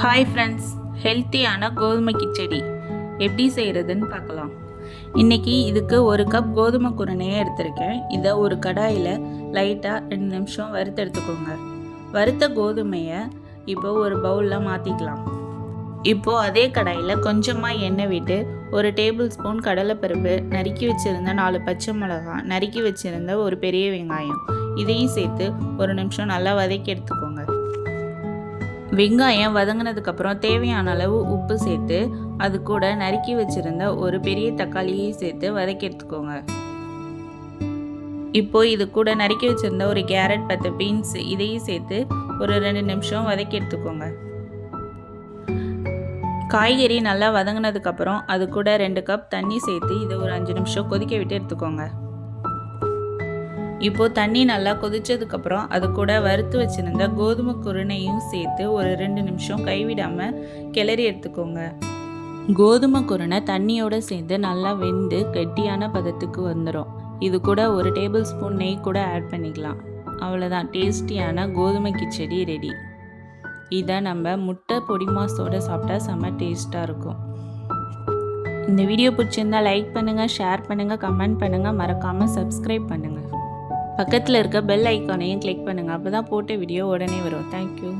Hi friends, ஹெல்த்தியான கோதுமை கிச்சடி எப்படி செய்கிறதுன்னு பார்க்கலாம். இன்றைக்கி இதுக்கு ஒரு கப் கோதுமை குருணையை எடுத்திருக்கேன். இதை ஒரு கடாயில் லைட்டாக 2 நிமிஷம் வறுத்து எடுத்துக்கோங்க. வறுத்த கோதுமையை இப்போ ஒரு பவுலில் மாற்றிக்கலாம். இப்போது அதே கடாயில் கொஞ்சமாக எண்ணெய் விட்டு 1 டேபிள் ஸ்பூன் கடலைப்பருப்பு, நறுக்கி வச்சுருந்த 4 பச்சை மிளகாய், நறுக்கி வச்சுருந்த ஒரு பெரிய வெங்காயம் இதையும் சேர்த்து 1 நிமிஷம் நல்லா வதக்கி எடுத்துக்கோங்க. வெங்காயம் வதங்கினதுக்கப்புறம் தேவையான அளவு உப்பு சேர்த்து அது கூட நறுக்கி வச்சுருந்த ஒரு பெரிய தக்காளியை சேர்த்து வதக்கி எடுத்துக்கோங்க. இப்போ இது கூட நறுக்கி வச்சுருந்த ஒரு கேரட், 10 பீன்ஸ் இதையும் சேர்த்து ஒரு 2 நிமிஷம் வதக்கி எடுத்துக்கோங்க. காய்கறி நல்லா வதங்கினதுக்கப்புறம் அது கூட 2 கப் தண்ணி சேர்த்து இதை ஒரு 5 நிமிஷம் கொதிக்க விட்டு எடுத்துக்கோங்க. இப்போது தண்ணி நல்லா கொதிச்சதுக்கப்புறம் அது கூட வறுத்து வச்சுருந்த கோதுமை குருணையும் சேர்த்து ஒரு 2 நிமிஷம் கைவிடாமல் கிளறி எடுத்துக்கோங்க. கோதுமை குருணை தண்ணியோடு சேர்ந்து நல்லா வெந்து கெட்டியான பதத்துக்கு வந்துடும். இது கூட 1 டேபிள் ஸ்பூன் நெய் கூட ஆட் பண்ணிக்கலாம். அவ்வளோதான், டேஸ்டியான கோதுமை கிச்சடி ரெடி. இதை நம்ம முட்டை பொடி மாஸோடு சாப்பிட்டா செம்ம டேஸ்ட்டாக இருக்கும். இந்த வீடியோ பிடிச்சிருந்தா லைக் பண்ணுங்கள், ஷேர் பண்ணுங்கள், கமெண்ட் பண்ணுங்கள், மறக்காமல் சப்ஸ்கிரைப் பண்ணுங்கள். பக்கத்தில் இருக்க பெல் ஐக்கானையும் கிளிக் பண்ணுங்கள். அப்போ தான் போட்ட வீடியோ உடனே வரும். தேங்க்யூ.